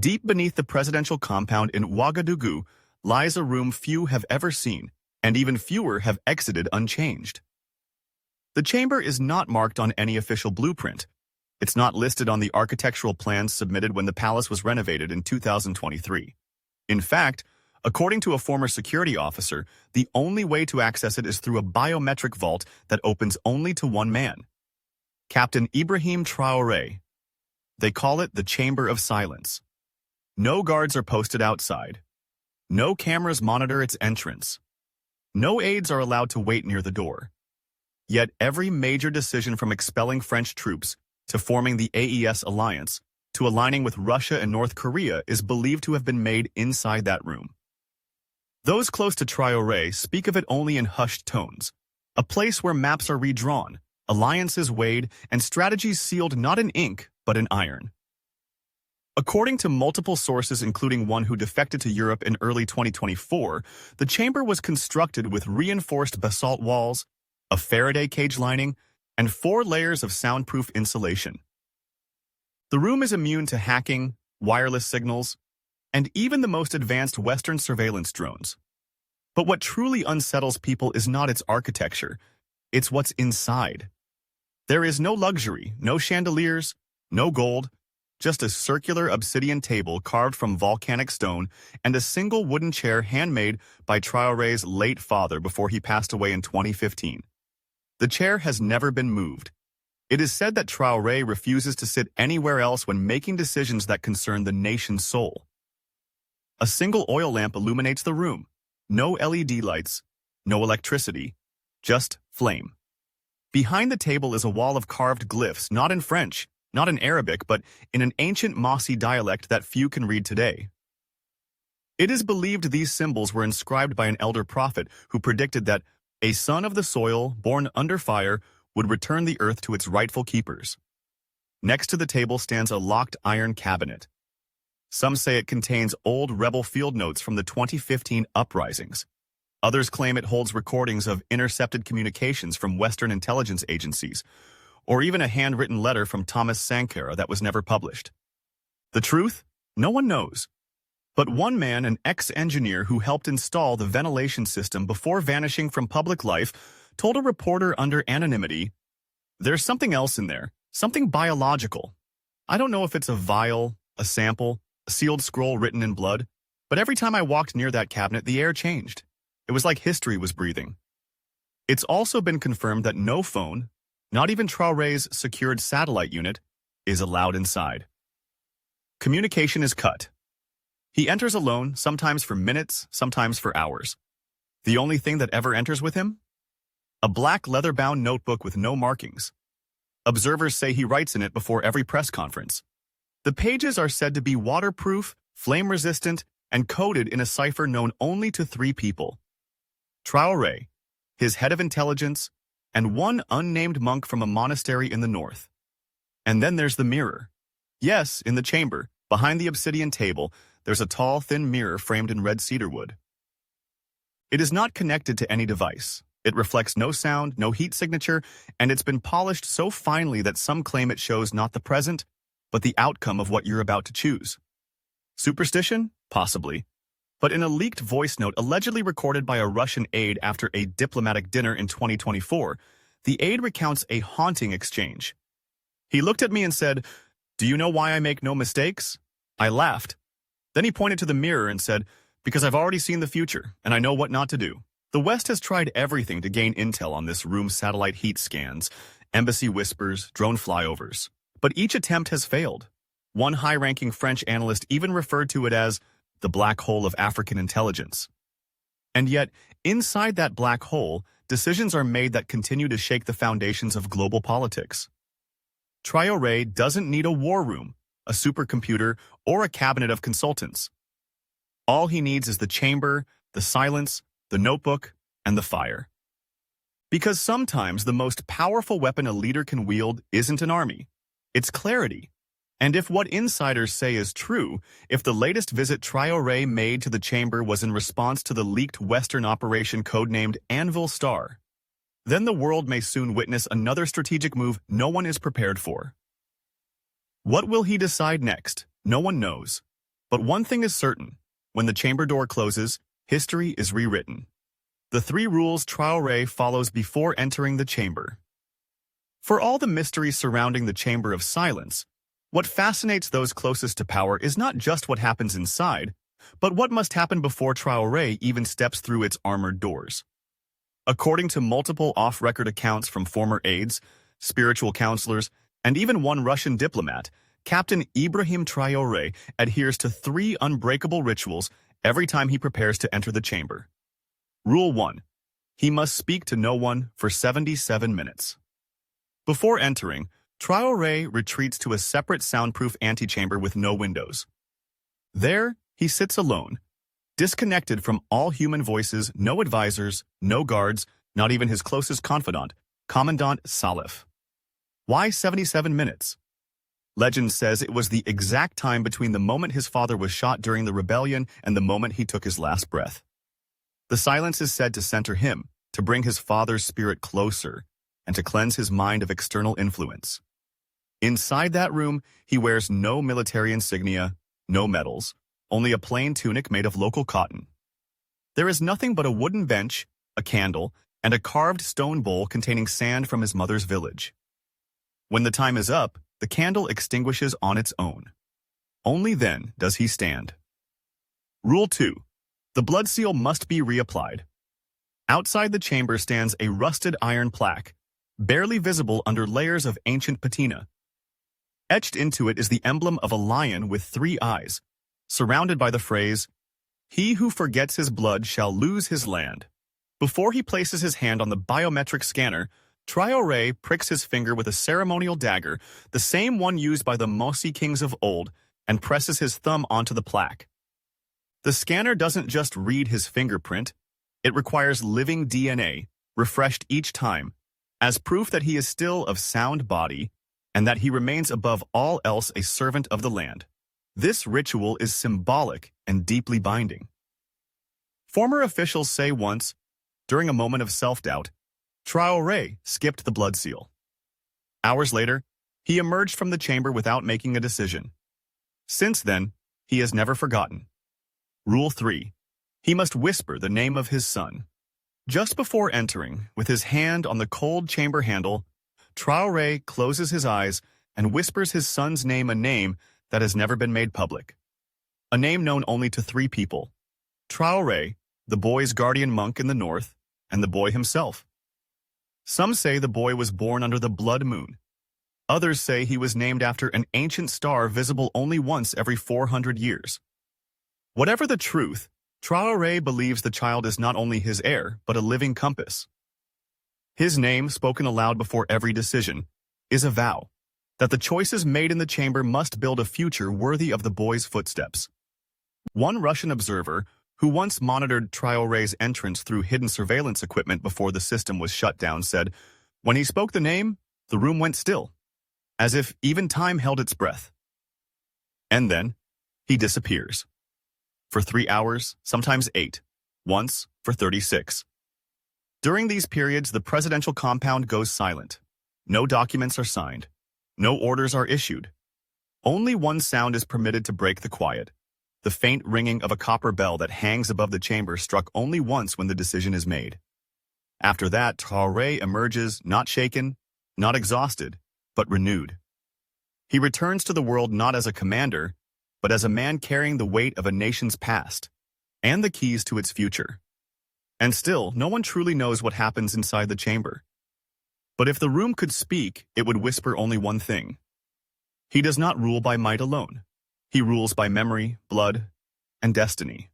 Deep beneath the presidential compound in Ouagadougou lies a room few have ever seen, and even fewer have exited unchanged. The chamber is not marked on any official blueprint. It's not listed on the architectural plans submitted when the palace was renovated in 2023. In fact, according to a former security officer, the only way to access it is through a biometric vault that opens only to one man, Captain Ibrahim Traoré. They call it the Chamber of Silence. No guards are posted outside. No cameras monitor its entrance. No aides are allowed to wait near the door. Yet every major decision from expelling French troops to forming the AES alliance to aligning with Russia and North Korea is believed to have been made inside that room. Those close to Traoré speak of it only in hushed tones, a place where maps are redrawn, alliances weighed, and strategies sealed not in ink, but in iron. According to multiple sources, including one who defected to Europe in early 2024, the chamber was constructed with reinforced basalt walls, a Faraday cage lining, and 4 layers of soundproof insulation. The room is immune to hacking, wireless signals, and even the most advanced Western surveillance drones. But what truly unsettles people is not its architecture, it's what's inside. There is no luxury, no chandeliers, no gold, just a circular obsidian table carved from volcanic stone and a single wooden chair handmade by Traoré's late father before he passed away in 2015. The chair has never been moved. It is said that Traoré refuses to sit anywhere else when making decisions that concern the nation's soul. A single oil lamp illuminates the room. No LED lights, no electricity, just flame. Behind the table is a wall of carved glyphs, not in French, not in Arabic, but in an ancient Mossi dialect that few can read today. It is believed these symbols were inscribed by an elder prophet who predicted that a son of the soil, born under fire, would return the earth to its rightful keepers. Next to the table stands a locked iron cabinet. Some say it contains old rebel field notes from the 2015 uprisings. Others claim it holds recordings of intercepted communications from Western intelligence agencies, or even a handwritten letter from Thomas Sankara that was never published. The truth? No one knows. But one man, an ex-engineer who helped install the ventilation system before vanishing from public life, told a reporter under anonymity, "There's something else in there, something biological. I don't know if it's a vial, a sample, a sealed scroll written in blood, but every time I walked near that cabinet, the air changed. It was like history was breathing." It's also been confirmed that no phone, not even Traoré's secured satellite unit, is allowed inside. Communication is cut. He enters alone, sometimes for minutes, sometimes for hours. The only thing that ever enters with him? A black leather-bound notebook with no markings. Observers say he writes in it before every press conference. The pages are said to be waterproof, flame-resistant, and coded in a cipher known only to 3 people: Traoré, his head of intelligence, and one unnamed monk from a monastery in the north. And then there's the mirror. Yes, in the chamber, behind the obsidian table, there's a tall, thin mirror framed in red cedar wood. It is not connected to any device. It reflects no sound, no heat signature, and it's been polished so finely that some claim it shows not the present, but the outcome of what you're about to choose. Superstition? Possibly. But in a leaked voice note allegedly recorded by a Russian aide after a diplomatic dinner in 2024, the aide recounts a haunting exchange. He looked at me and said, "Do you know why I make no mistakes?" I laughed. Then he pointed to the mirror and said, "Because I've already seen the future, and I know what not to do." The West has tried everything to gain intel on this room: satellite heat scans, embassy whispers, drone flyovers. But each attempt has failed. One high-ranking French analyst even referred to it as the black hole of African intelligence. And yet, inside that black hole, decisions are made that continue to shake the foundations of global politics. Traoré doesn't need a war room, a supercomputer, or a cabinet of consultants. All he needs is the chamber, the silence, the notebook, and the fire. Because sometimes the most powerful weapon a leader can wield isn't an army. It's clarity. And if what insiders say is true, if the latest visit Traoré made to the chamber was in response to the leaked Western operation codenamed Anvil Star, then the world may soon witness another strategic move no one is prepared for. What will he decide next? No one knows. But one thing is certain. When the chamber door closes, history is rewritten. The 3 rules Traoré follows before entering the chamber. For all the mystery surrounding the Chamber of Silence, what fascinates those closest to power is not just what happens inside, but what must happen before Traoré even steps through its armored doors. According to multiple off-record accounts from former aides, spiritual counselors, and even one Russian diplomat, Captain Ibrahim Traoré adheres to 3 unbreakable rituals every time he prepares to enter the chamber. Rule 1. He must speak to no one for 77 minutes. Before entering, Traoré retreats to a separate soundproof antechamber with no windows. There, he sits alone, disconnected from all human voices, no advisors, no guards, not even his closest confidant, Commandant Salif. Why 77 minutes? Legend says it was the exact time between the moment his father was shot during the rebellion and the moment he took his last breath. The silence is said to center him, to bring his father's spirit closer, and to cleanse his mind of external influence. Inside that room, he wears no military insignia, no medals, only a plain tunic made of local cotton. There is nothing but a wooden bench, a candle, and a carved stone bowl containing sand from his mother's village. When the time is up, the candle extinguishes on its own. Only then does he stand. Rule 2. The blood seal must be reapplied. Outside the chamber stands a rusted iron plaque, barely visible under layers of ancient patina. Etched into it is the emblem of a lion with 3 eyes, surrounded by the phrase, "He who forgets his blood shall lose his land." Before he places his hand on the biometric scanner, Traoré pricks his finger with a ceremonial dagger, the same one used by the Mossi kings of old, and presses his thumb onto the plaque. The scanner doesn't just read his fingerprint, it requires living DNA, refreshed each time, as proof that he is still of sound body and that he remains above all else a servant of the land. This ritual is symbolic and deeply binding. Former officials say once, during a moment of self-doubt, Traoré skipped the blood seal. Hours later, he emerged from the chamber without making a decision. Since then, he has never forgotten. Rule 3. He must whisper the name of his son. Just before entering, with his hand on the cold chamber handle, Traoré closes his eyes and whispers his son's name, a name that has never been made public. A name known only to 3 people. Traoré, the boy's guardian monk in the north, and the boy himself. Some say the boy was born under the blood moon. Others say he was named after an ancient star visible only once every 400 years. Whatever the truth, Traoré believes the child is not only his heir, but a living compass. His name, spoken aloud before every decision, is a vow that the choices made in the chamber must build a future worthy of the boy's footsteps. One Russian observer, who once monitored Traoré's entrance through hidden surveillance equipment before the system was shut down, said, "When he spoke the name, the room went still, as if even time held its breath. And then, he disappears. For 3 hours, sometimes 8, once for 36. During these periods, the presidential compound goes silent. No documents are signed. No orders are issued. Only one sound is permitted to break the quiet. The faint ringing of a copper bell that hangs above the chamber, struck only once when the decision is made. After that, Traoré emerges, not shaken, not exhausted, but renewed. He returns to the world not as a commander, but as a man carrying the weight of a nation's past and the keys to its future. And still, no one truly knows what happens inside the chamber. But if the room could speak, it would whisper only one thing. He does not rule by might alone. He rules by memory, blood, and destiny.